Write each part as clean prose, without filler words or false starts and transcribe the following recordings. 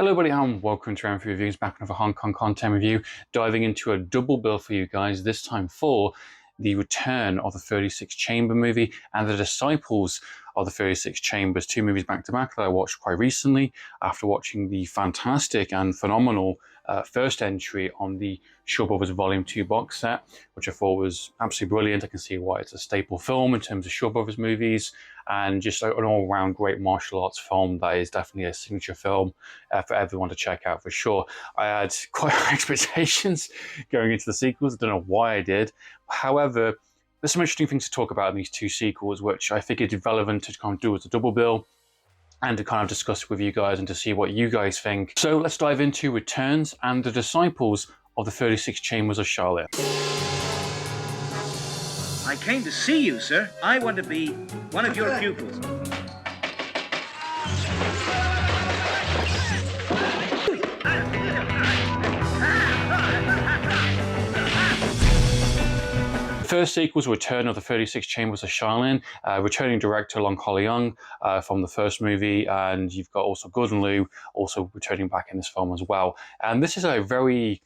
Hello everybody and welcome to Amphlett Reviews, back with another Hong Kong content review, diving into a double bill for you guys, this time for the return of the 36 Chamber movie and the disciples of the 36 Chambers, two movies back to back that I watched quite recently after watching the fantastic and phenomenal first entry on the Shawscope Vol.2 box set, which I thought was absolutely brilliant. I can see why it's a staple film in terms of Shawscope movies, and just an all-round great martial arts film that is definitely a signature film for everyone to check out for sure. I had quite high expectations going into the sequels. I don't know why I did. However, there's some interesting things to talk about in these two sequels, which I think is relevant to kind of do as a double bill and to kind of discuss with you guys and to see what you guys think. So let's dive into Returns and the Disciples of the 36 Chambers of Shaolin. I came to see you, sir. I want to be one of your pupils. First sequel's Return of the 36 Chambers of Shaolin, returning director Long Ho-leung from the first movie, and you've got also Gordon Liu also returning back in this film as well. And this is a very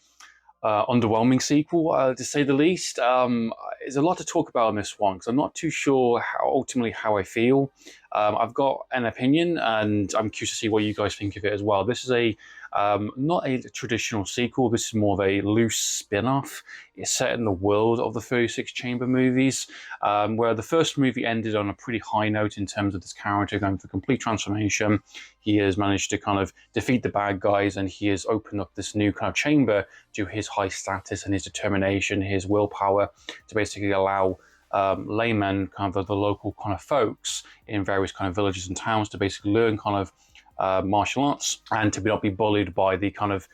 underwhelming sequel, to say the least. There's a lot to talk about on this one because I'm not too sure ultimately how I feel. I've got an opinion, and I'm curious to see what you guys think of it as well. This is not a traditional sequel. This is more of a loose spin-off. It's set in the world of the 36 Chamber movies, where the first movie ended on a pretty high note in terms of this character going through complete transformation. He has managed to kind of defeat the bad guys, and he has opened up this new kind of chamber due to his high status and his determination, his willpower to basically allow laymen, kind of the local kind of folks in various kind of villages and towns to basically learn kind of martial arts and to not be bullied by the kind of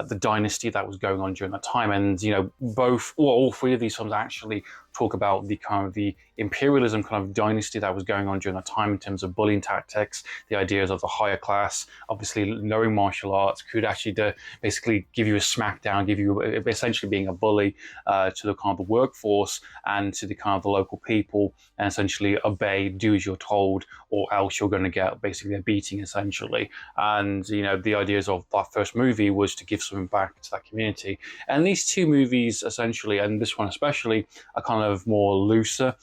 the dynasty that was going on during that time. And you know, both or all three of these films actually talk about the kind of the imperialism kind of dynasty that was going on during that time in terms of bullying tactics, the ideas of the higher class, obviously knowing martial arts could actually basically give you a smackdown, give you essentially being a bully to the kind of the workforce and to the kind of the local people, and essentially obey, do as you're told, or else you're going to get basically a beating essentially. And you know, the ideas of that first movie was to give something back to that community. And these two movies essentially, and this one especially, are kind of more looser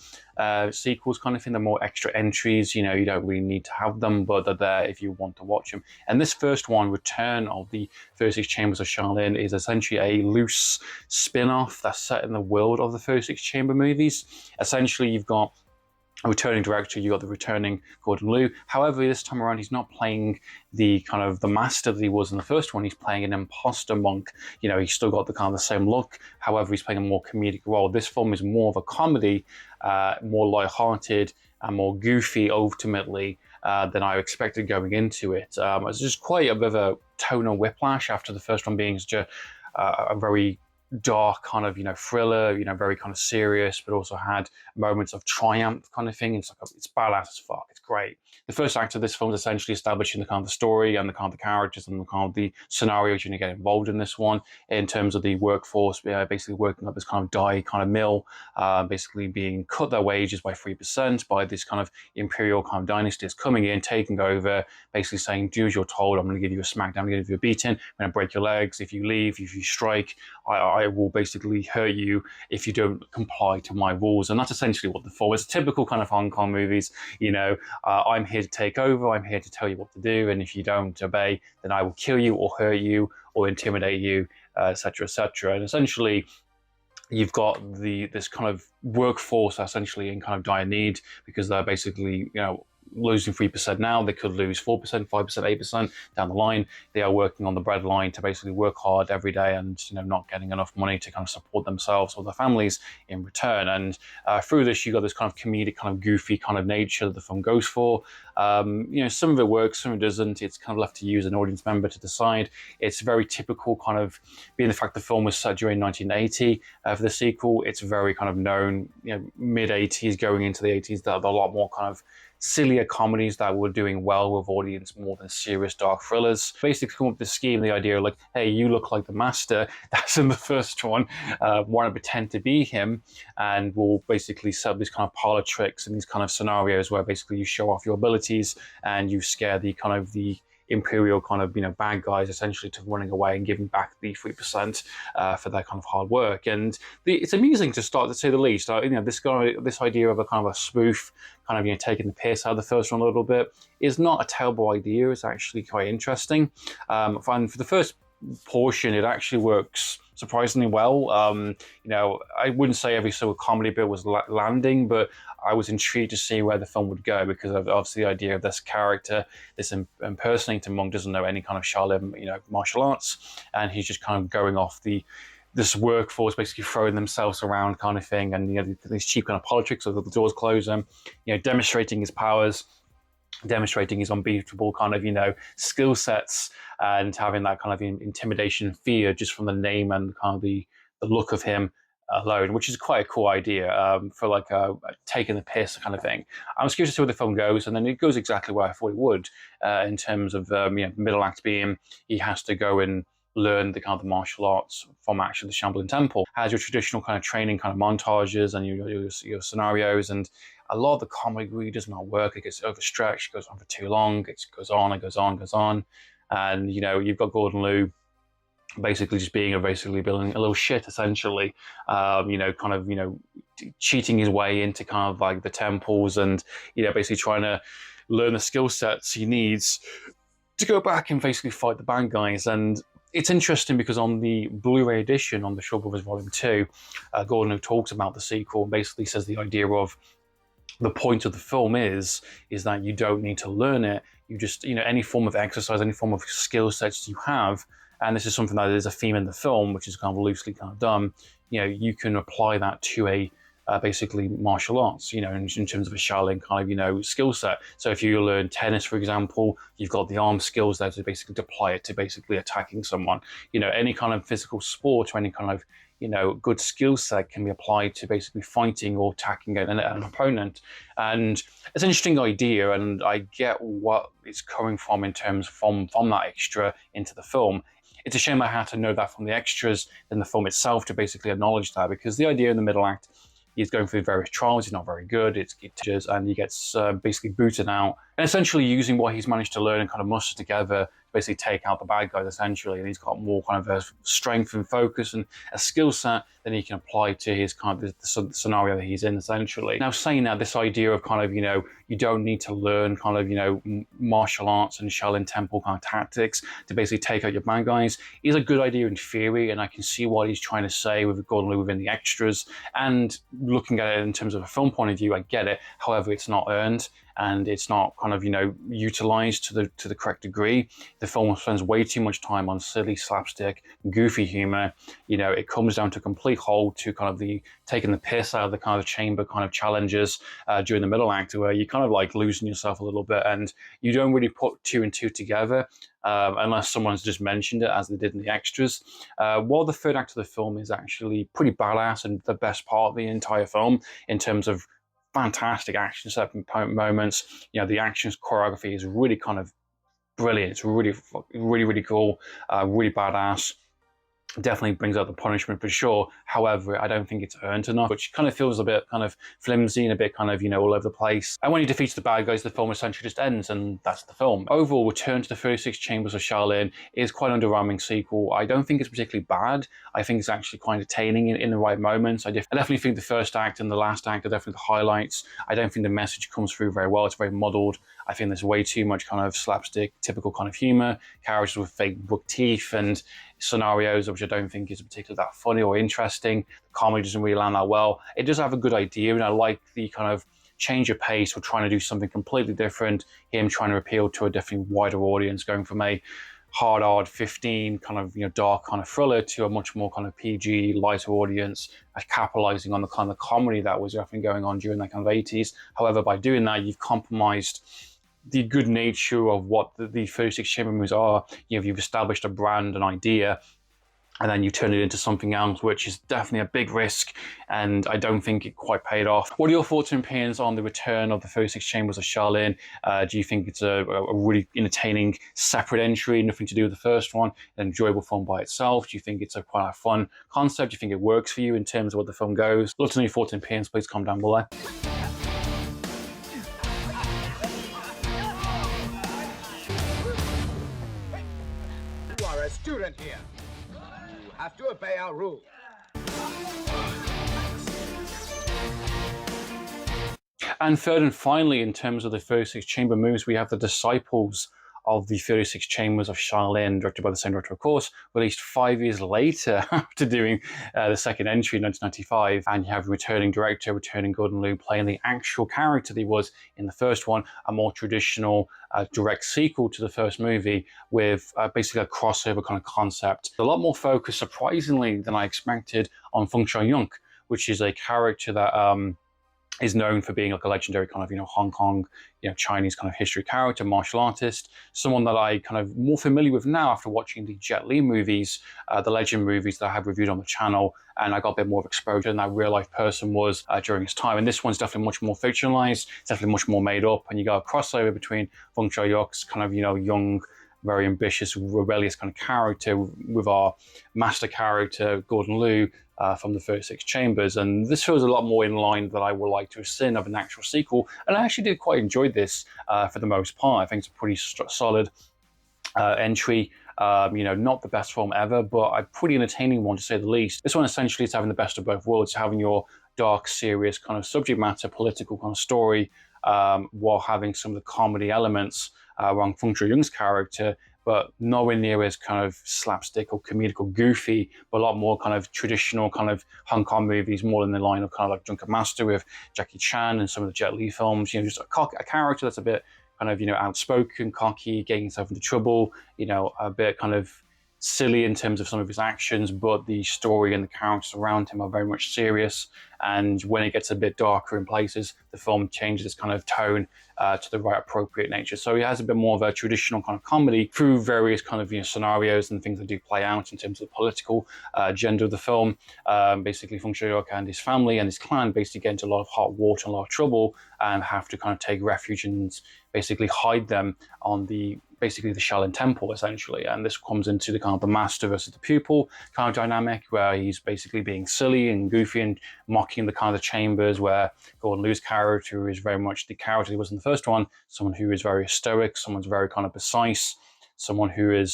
sequels kind of thing. They're more extra entries. You know, you don't really need to have them, but they're there if you want to watch them. And this first one, Return of the 36 Chambers of Shaolin, is essentially a loose spin-off that's set in the world of the 36 Chamber movies. Essentially, you've got a returning director, you got the returning Gordon Liu. However, this time around, he's not playing the kind of the master that he was in the first one. He's playing an imposter monk. You know, he's still got the kind of the same look. However, he's playing a more comedic role. This film is more of a comedy, more lighthearted and more goofy ultimately than I expected going into it. It's just quite a bit of a tonal whiplash after the first one being such a very dark kind of, you know, thriller, you know, very kind of serious, but also had moments of triumph kind of thing. It's like it's badass as fuck. It's great. The first act of this film is essentially establishing the kind of the story and the kind of the characters and the kind of the scenarios you're going to get involved in this one in terms of the workforce, basically working up this kind of dye kind of mill, basically being cut their wages by 3% by this kind of imperial kind of dynasty that's coming in, taking over, basically saying, do as you're told, I'm going to give you a smackdown, I'm going to give you a beating, I'm going to break your legs if you leave, if you strike, I will basically hurt you if you don't comply to my rules. And that's essentially what the film is. Typical kind of Hong Kong movies, you know, I'm here to take over, I'm here to tell you what to do, and if you don't obey, then I will kill you or hurt you or intimidate you, etc., etc. And essentially, you've got this kind of workforce essentially in kind of dire need because they're basically, you know, losing 3% now. They could lose 4%, 5%, 8% down the line. They are working on the breadline to basically work hard every day and, you know, not getting enough money to kind of support themselves or their families in return. And through this, you got this kind of comedic, kind of goofy kind of nature that the film goes for. You know, some of it works, some of it doesn't. It's kind of left to you as an audience member to decide. It's very typical kind of, being the fact the film was set during 1980 for the sequel, it's very kind of known, you know, mid-80s going into the 80s, that are a lot more kind of sillier comedies that were doing well with audience more than serious dark thrillers. Basically come up with the scheme, the idea like, hey, you look like the master that's in the first one, want to pretend to be him, and we'll basically set up these kind of parlor tricks and these kind of scenarios where basically you show off your abilities and you scare the kind of the imperial kind of bad guys essentially to running away and giving back the 3% for their kind of hard work. And it's amusing to start, to say the least. This idea of a kind of a spoof, kind of taking the piss out of the first one a little bit, is not a terrible idea. It's actually quite interesting. And for the first portion, it actually works surprisingly well. I wouldn't say every single comedy bit was landing, but I was intrigued to see where the film would go, because of obviously the idea of this character, this impersonator monk, doesn't know any kind of Shaolin, martial arts, and he's just kind of going off this workforce, basically throwing themselves around kind of thing, and these cheap kind of politics of the doors closing, demonstrating his powers, demonstrating his unbeatable kind of skill sets, and having that kind of intimidation and fear just from the name and kind of the look of him alone, which is quite a cool idea for like a taking the piss kind of thing. I was curious to see where the film goes, and then it goes exactly where I thought it would, in terms of middle act being he has to go and learn the kind of the martial arts from actually the Shaolin Temple. Has your traditional kind of training kind of montages and your scenarios, and a lot of the comedy really does not work. It gets overstretched, goes on for too long, it goes on, it goes on, goes on. And you've got Gordon Liu basically just being building a little shit essentially, cheating his way into kind of like the temples, and basically trying to learn the skill sets he needs to go back and basically fight the bad guys. And it's interesting because on the Blu-ray edition, on the Shaw Brothers Vol.2, Gordon Liu talks about the sequel and basically says the idea of the point of the film is that you don't need to learn it. You just, any form of exercise, any form of skill sets you have, and this is something that is a theme in the film, which is kind of loosely kind of done, you can apply that to a basically martial arts, in terms of a Shaolin kind of, skill set. So if you learn tennis, for example, you've got the arm skills there to basically deploy it to basically attacking someone. Any kind of physical sport or any kind of, good skill set can be applied to basically fighting or attacking an opponent. And it's an interesting idea, and I get what it's coming from in terms from that extra into the film. It's a shame I had to know that from the extras in the film itself to basically acknowledge that, because the idea in the middle act, he's going through various trials, he's not very good, and he gets basically booted out, and essentially using what he's managed to learn and kind of muster together to basically take out the bad guys essentially. And he's got more kind of a strength and focus and a skill set that he can apply to his kind of the scenario that he's in essentially. Now, saying that, this idea of kind of, you don't need to learn kind of, martial arts and Shaolin Temple kind of tactics to basically take out your bad guys is a good idea in theory, and I can see what he's trying to say with Gordon Liu within the extras, and looking at it in terms of a film point of view, I get it. However, it's not earned, and it's not kind of, utilized to the correct degree. The film spends way too much time on silly slapstick, goofy humor. It comes down to a complete halt to kind of the taking the piss out of the kind of chamber kind of challenges during the middle act, where you kind of like losing yourself a little bit, and you don't really put two and two together unless someone's just mentioned it, as they did in the extras. While the third act of the film is actually pretty badass and the best part of the entire film in terms of fantastic action set moments, the action choreography is really kind of brilliant. It's really, really cool, really badass. Definitely brings out the punishment for sure. However, I don't think it's earned enough, which kind of feels a bit kind of flimsy and a bit kind of, all over the place. And when he defeats the bad guys, the film essentially just ends, and that's the film. Overall, Return to the 36 Chambers of Shaolin is quite an underwhelming sequel. I don't think it's particularly bad. I think it's actually quite entertaining in the right moments. I definitely think the first act and the last act are definitely the highlights. I don't think the message comes through very well. It's very muddled. I think there's way too much kind of slapstick, typical kind of humor, characters with fake book teeth, and scenarios which I don't think is particularly that funny or interesting. The comedy doesn't really land that well. It does have a good idea, and I like the kind of change of pace or trying to do something completely different, him trying to appeal to a definitely wider audience, going from a hard 15 kind of dark kind of thriller to a much more kind of PG lighter audience, capitalizing on the kind of comedy that was often going on during that kind of 80s. However, by doing that, you've compromised the good nature of what the 36 Chamber movies are. You've established a brand, an idea, and then you turn it into something else, which is definitely a big risk, and I don't think it quite paid off. What are your thoughts and opinions on the return of the 36 Chambers of Shaolin? Do you think it's a really entertaining separate entry, nothing to do with the first one, an enjoyable film by itself? Do you think it's a quite a fun concept? Do you think it works for you in terms of what the film goes? Love to know your thoughts and opinions. Please comment down below. student here. You have to obey our rules. And third and finally, in terms of the 36 Chamber movies, we have The Disciples of the 36 Chambers of Shaolin, directed by the same director, of course, released 5 years later after doing the second entry in 1995. And you have returning director, returning Gordon Liu, playing the actual character that he was in the first one, a more traditional direct sequel to the first movie with basically a crossover kind of concept. A lot more focus, surprisingly, than I expected on Feng Shui-yong, which is a character that is known for being like a legendary kind of, Hong Kong, Chinese kind of history character, martial artist, someone that I kind of more familiar with now after watching the Jet Li movies, the Legend movies that I have reviewed on the channel, and I got a bit more of exposure than that real life person was during his time. And this one's definitely much more fictionalized, it's definitely much more made up, and you got a crossover between Feng Shui-yong's kind of, young, very ambitious, rebellious kind of character with our master character, Gordon Liu, from the 36 Chambers. And this feels a lot more in line that I would like to have seen of an actual sequel. And I actually did quite enjoy this for the most part. I think it's a pretty solid entry. Not the best film ever, but a pretty entertaining one to say the least. This one essentially is having the best of both worlds, having your dark, serious kind of subject matter, political kind of story, while having some of the comedy elements around Feng Shui-yong's character, but nowhere near as kind of slapstick or comedic or goofy, but a lot more kind of traditional kind of Hong Kong movies, more in the line of kind of like Drunken Master with Jackie Chan and some of the Jet Li films. Just a character that's a bit kind of, outspoken, cocky, getting himself into trouble, a bit kind of silly in terms of some of his actions, but the story and the characters around him are very much serious. And when it gets a bit darker in places, the film changes its kind of tone to the right appropriate nature. So it has a bit more of a traditional kind of comedy through various kind of scenarios and things that do play out in terms of the political agenda of the film. Basically, Feng Shui-yong and his family and his clan basically get into a lot of hot water and a lot of trouble and have to kind of take refuge and basically hide them on the Shaolin temple, essentially. And this comes into the kind of the master versus the pupil kind of dynamic, where he's basically being silly and goofy and mocking the kind of the chambers, where Gordon Liu's character is very much the character he was in the first one, someone who is very stoic, someone's very kind of precise, someone who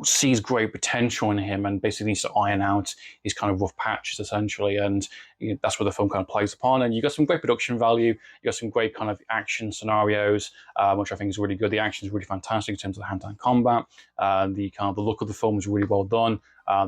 sees great potential in him and basically needs to iron out his kind of rough patches, essentially. And that's where the film kind of plays upon. And you got some great production value, you got some great kind of action scenarios, which I think is really good. The action is really fantastic in terms of the hand-to-hand combat. The kind of the look of the film is really well done.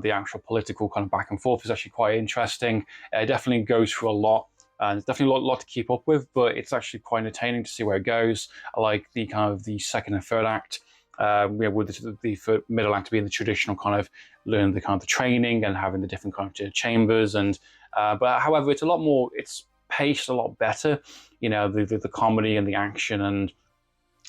The actual political kind of back and forth is actually quite interesting. It definitely goes through a lot. And it's definitely a lot to keep up with, but it's actually quite entertaining to see where it goes. I like the kind of the second and third act, with the middle act being the traditional kind of learning the kind of the training and having the different kind of chambers. And but however, it's a lot more, it's paced a lot better. The comedy and the action and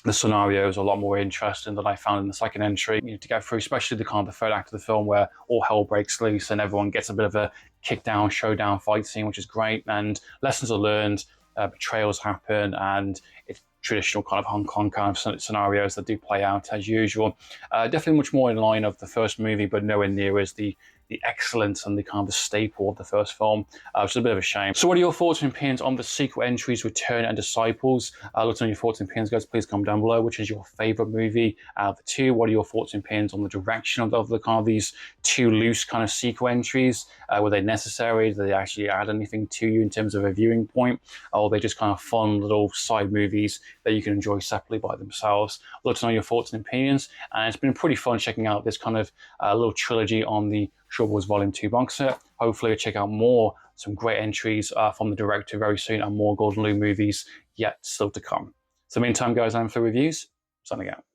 the scenarios are a lot more interesting than I found in the second entry. To get through, especially the kind of the third act of the film, where all hell breaks loose and everyone gets a bit of a kick down, showdown fight scene, which is great, and lessons are learned, betrayals happen, and it's traditional kind of Hong Kong kind of scenarios that do play out as usual. Definitely much more in line of the first movie, but nowhere near as the excellence and the kind of the staple of the first film, which is a bit of a shame. So what are your thoughts and opinions on the sequel entries, Return and Disciples? Look on your thoughts and opinions, guys. Please comment down below. Which is your favorite movie out of the two? What are your thoughts and opinions on the direction of the kind of these two loose kind of sequel entries? Were they necessary? Did they actually add anything to you in terms of a viewing point? Or are they just kind of fun little side movies that you can enjoy separately by themselves? Let us know your thoughts and opinions. And it's been pretty fun checking out this kind of little trilogy on the Shawscope Vol.2 box set. Hopefully we'll check out some great entries from the director very soon, and more Gordon Liu movies yet still to come. So meantime, guys, I'm Amphlett Reviews, signing out.